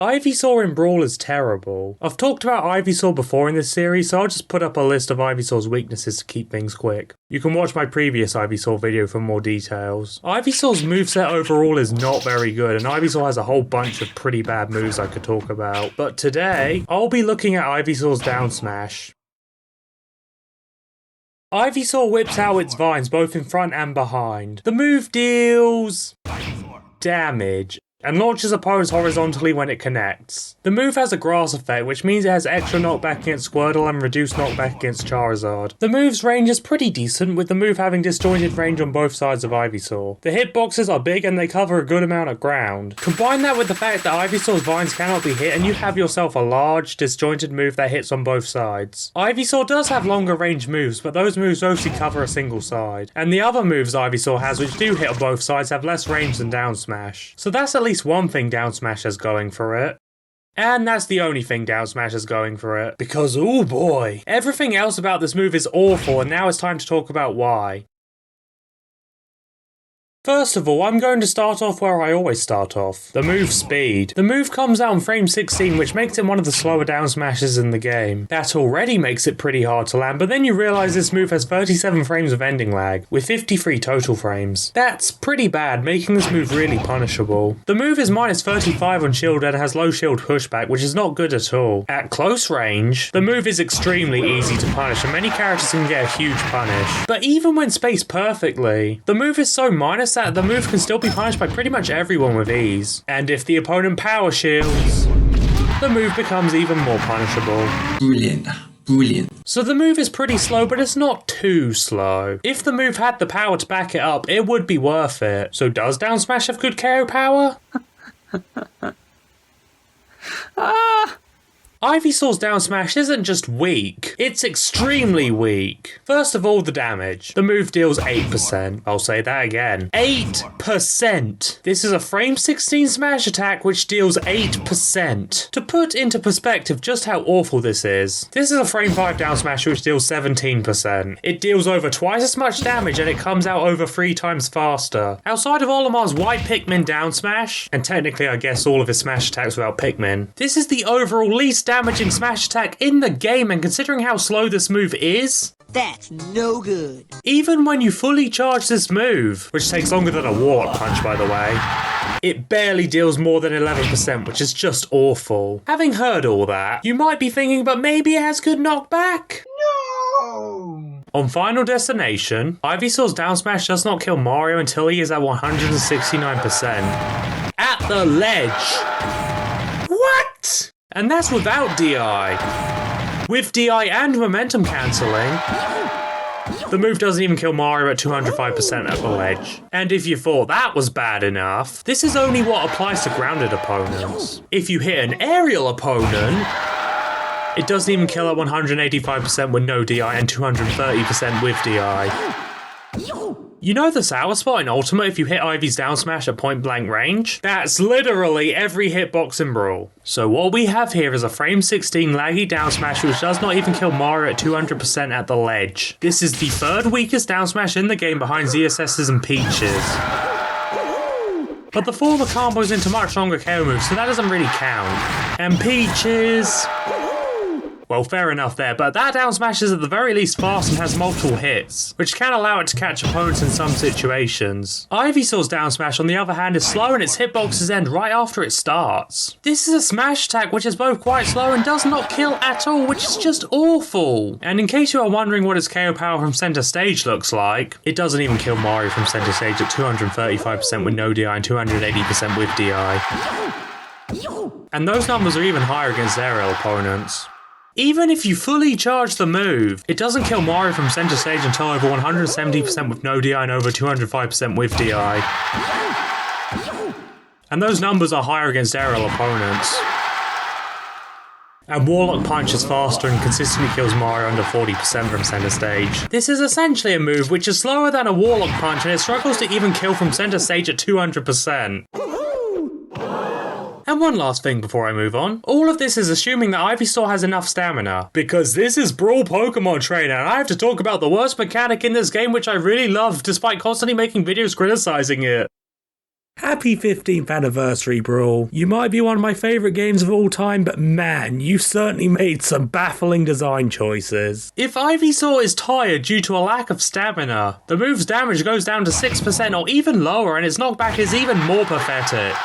Ivysaur in Brawl is terrible. I've talked about Ivysaur before in this series, so I'll just put up a list of Ivysaur's weaknesses to keep things quick. You can watch my previous Ivysaur video for more details. Ivysaur's moveset overall is not very good, and Ivysaur has a whole bunch of pretty bad moves I could talk about. But today, I'll be looking at Ivysaur's down smash. Ivysaur whips out its vines both in front and behind. The move deals damage and launches opponents horizontally when it connects. The move has a grass effect, which means it has extra knockback against Squirtle and reduced knockback against Charizard. The move's range is pretty decent, with the move having disjointed range on both sides of Ivysaur. The hitboxes are big and they cover a good amount of ground. Combine that with the fact that Ivysaur's vines cannot be hit and you have yourself a large, disjointed move that hits on both sides. Ivysaur does have longer range moves, but those moves mostly cover a single side. And the other moves Ivysaur has which do hit on both sides have less range than down smash. So that's at least one thing down smash has going for it. And that's the only thing down smash is going for it. Because, oh boy, everything else about this move is awful, and now it's time to talk about why. First of all, I'm going to start off where I always start off. The move speed. The move comes out on frame 16, which makes it one of the slower down smashes in the game. That already makes it pretty hard to land, but then you realise this move has 37 frames of ending lag, with 53 total frames. That's pretty bad, making this move really punishable. The move is minus 35 on shield and has low shield pushback, which is not good at all. At close range, the move is extremely easy to punish, and many characters can get a huge punish. But even when spaced perfectly, the move is so minus that the move can still be punished by pretty much everyone with ease. And if the opponent power shields, the move becomes even more punishable. Brilliant. Brilliant. So the move is pretty slow, but it's not too slow. If the move had the power to back it up, it would be worth it. So does down smash have good KO power? Ivysaur's down smash isn't just weak, it's extremely weak. First of all, the damage. The move deals 8%. I'll say that again. 8%! This is a frame 16 smash attack which deals 8%. To put into perspective just how awful this is a frame 5 down smash which deals 17%. It deals over twice as much damage and it comes out over 3 times faster. Outside of Olimar's white Pikmin down smash, and technically I guess all of his smash attacks without Pikmin, this is the overall least damaging smash attack in the game, and considering how slow this move is, that's no good. Even when you fully charge this move, which takes longer than a Warlock Punch by the way, it barely deals more than 11%, which is just awful. Having heard all that, you might be thinking, but maybe it has good knockback? No! On Final Destination, Ivysaur's down smash does not kill Mario until he is at 169%. At the ledge! What? And that's without DI. With DI and momentum cancelling, the move doesn't even kill Mario at 205% at the ledge. And if you thought that was bad enough, this is only what applies to grounded opponents. If you hit an aerial opponent, it doesn't even kill at 185% with no DI and 230% with DI. You know the sour spot in Ultimate if you hit Ivy's down smash at point blank range? That's literally every hitbox in Brawl. So what we have here is a frame 16 laggy down smash which does not even kill Mario at 200% at the ledge. This is the third weakest down smash in the game behind ZSS's and Peach's. But the former combos into much longer KO moves, so that doesn't really count. And Peach's... well, fair enough there, but that down smash is at the very least fast and has multiple hits, which can allow it to catch opponents in some situations. Ivysaur's down smash, on the other hand, is slow and its hitboxes end right after it starts. This is a smash attack which is both quite slow and does not kill at all, which is just awful. And in case you are wondering what its KO power from center stage looks like, it doesn't even kill Mario from center stage at 235% with no DI and 280% with DI. And those numbers are even higher against aerial opponents. Even if you fully charge the move, it doesn't kill Mario from center stage until over 170% with no DI and over 205% with DI. And those numbers are higher against aerial opponents. And Warlock Punch is faster and consistently kills Mario under 40% from center stage. This is essentially a move which is slower than a Warlock Punch and it struggles to even kill from center stage at 200%. And one last thing before I move on. All of this is assuming that Ivysaur has enough stamina. Because this is Brawl Pokemon Trainer, and I have to talk about the worst mechanic in this game which I really love despite constantly making videos criticizing it. Happy 15th Anniversary Brawl. You might be one of my favourite games of all time, but man, you certainly made some baffling design choices. If Ivysaur is tired due to a lack of stamina, the move's damage goes down to 6% or even lower, and its knockback is even more pathetic.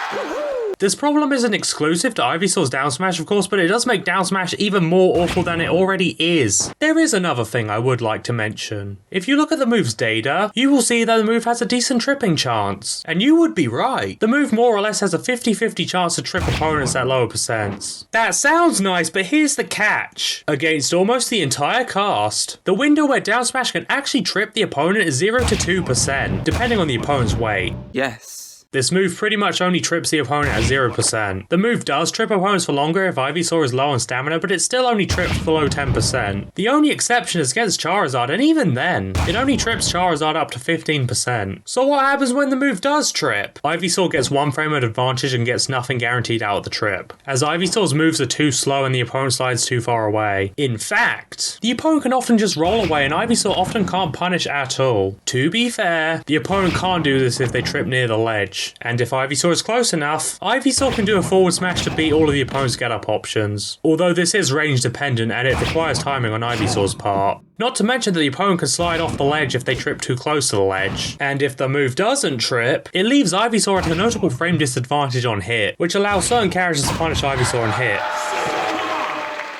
This problem isn't exclusive to Ivysaur's down smash, of course, but it does make down smash even more awful than it already is. There is another thing I would like to mention. If you look at the move's data, you will see that the move has a decent tripping chance. And you would be right. The move more or less has a 50-50 chance to trip opponents at lower percents. That sounds nice, but here's the catch. Against almost the entire cast, the window where down smash can actually trip the opponent is 0 to 2%, depending on the opponent's weight. Yes. This move pretty much only trips the opponent at 0%. The move does trip opponents for longer if Ivysaur is low on stamina, but it still only trips below 10%. The only exception is against Charizard, and even then, it only trips Charizard up to 15%. So what happens when the move does trip? Ivysaur gets 1 frame of advantage and gets nothing guaranteed out of the trip, as Ivysaur's moves are too slow and the opponent slides too far away. In fact, the opponent can often just roll away and Ivysaur often can't punish at all. To be fair, the opponent can't do this if they trip near the ledge. And if Ivysaur is close enough, Ivysaur can do a forward smash to beat all of the opponent's get-up options. Although this is range dependent and it requires timing on Ivysaur's part. Not to mention that the opponent can slide off the ledge if they trip too close to the ledge. And if the move doesn't trip, it leaves Ivysaur at a notable frame disadvantage on hit, which allows certain characters to punish Ivysaur on hit.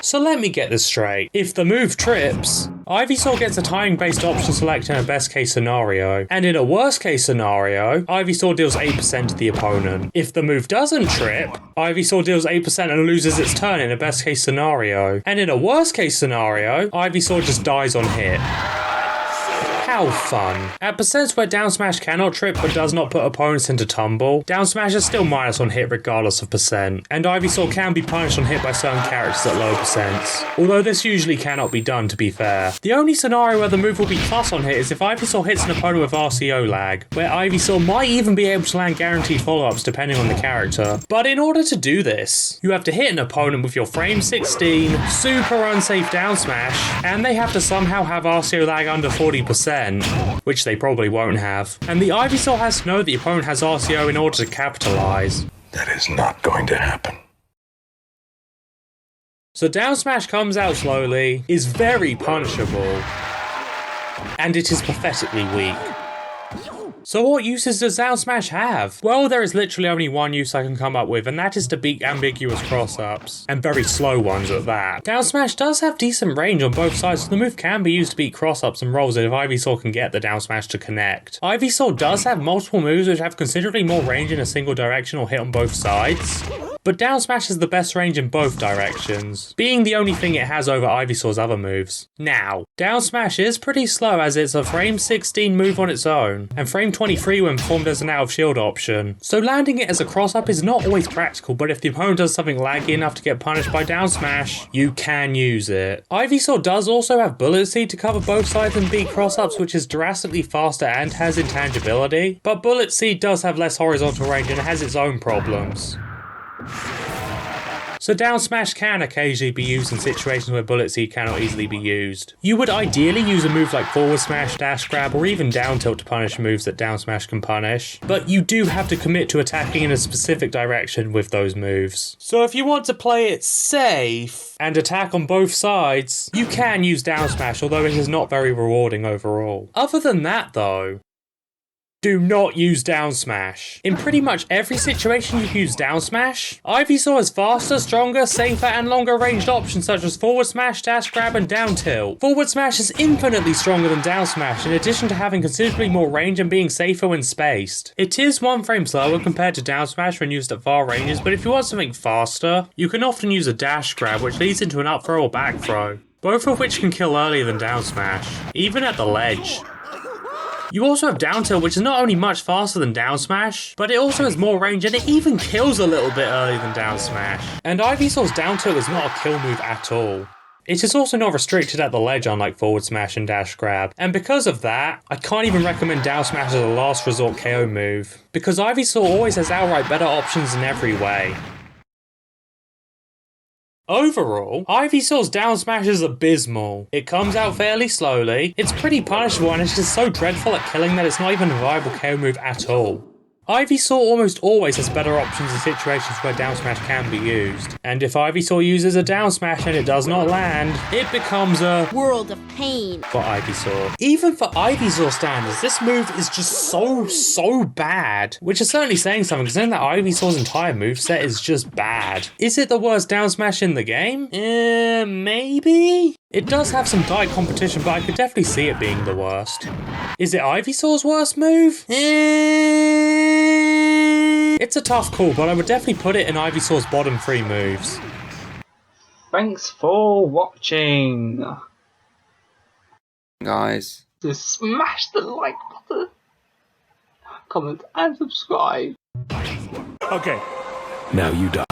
So let me get this straight. If the move trips, Ivysaur gets a timing-based option select in a best-case scenario, and in a worst-case scenario, Ivysaur deals 8% to the opponent. If the move doesn't trip, Ivysaur deals 8% and loses its turn in a best-case scenario, and in a worst-case scenario, Ivysaur just dies on hit. How fun. At percents where down smash cannot trip but does not put opponents into tumble, down smash is still minus on hit regardless of percent, and Ivysaur can be punished on hit by certain characters at low percents, although this usually cannot be done, to be fair. The only scenario where the move will be plus on hit is if Ivysaur hits an opponent with RCO lag, where Ivysaur might even be able to land guaranteed follow-ups depending on the character. But in order to do this, you have to hit an opponent with your frame 16, super unsafe down smash, and they have to somehow have RCO lag under 40%. Which they probably won't have. And the Ivysaur has to know the opponent has RCO in order to capitalize. That is not going to happen. So down smash comes out slowly, is very punishable, and it is pathetically weak. So what uses does down smash have? Well, there is literally only one use I can come up with, and that is to beat ambiguous cross-ups, and very slow ones at that. Down smash does have decent range on both sides, so the move can be used to beat cross-ups and rolls if Ivysaur can get the down smash to connect. Ivysaur does have multiple moves which have considerably more range in a single direction or hit on both sides, but down smash has the best range in both directions, being the only thing it has over Ivysaur's other moves. Now, down smash is pretty slow as it's a frame 16 move on its own, and frame 23 when performed as an out of shield option, so landing it as a cross-up is not always practical, but if the opponent does something laggy enough to get punished by down smash, you can use it. Ivysaur does also have Bullet Seed to cover both sides and beat cross-ups, which is drastically faster and has intangibility, but Bullet Seed does have less horizontal range and has its own problems. So down smash can occasionally be used in situations where Bullet Seed cannot easily be used. You would ideally use a move like forward smash, dash grab, or even down tilt to punish moves that down smash can punish, but you do have to commit to attacking in a specific direction with those moves. So if you want to play it safe and attack on both sides, you can use down smash, although it is not very rewarding overall. Other than that though, do not use down smash. In pretty much every situation you can use down smash, Ivysaur has faster, stronger, safer, and longer ranged options such as forward smash, dash grab, and down tilt. Forward smash is infinitely stronger than down smash, in addition to having considerably more range and being safer when spaced. It is 1 frame slower compared to down smash when used at far ranges, but if you want something faster, you can often use a dash grab, which leads into an up throw or back throw, both of which can kill earlier than down smash, even at the ledge. You also have down tilt, which is not only much faster than down smash, but it also has more range and it even kills a little bit earlier than down smash. And Ivysaur's down tilt is not a kill move at all. It is also not restricted at the ledge unlike forward smash and dash grab, and because of that, I can't even recommend down smash as a last resort KO move, because Ivysaur always has outright better options in every way. Overall, Ivysaur's down smash is abysmal. It comes out fairly slowly, it's pretty punishable, and it is so dreadful at killing that it's not even a viable KO move at all. Ivysaur almost always has better options in situations where down smash can be used. And if Ivysaur uses a down smash and it does not land, it becomes a world of pain for Ivysaur. Even for Ivysaur standards, this move is just so bad. Which is certainly saying something, considering that Ivysaur's entire moveset is just bad. Is it the worst down smash in the game? Maybe? It does have some direct competition, but I could definitely see it being the worst. Is it Ivysaur's worst move? It's a tough call, but I would definitely put it in Ivysaur's bottom 3 moves. Thanks for watching. Guys, Just smash the like button, comment and subscribe. Okay. Now you die.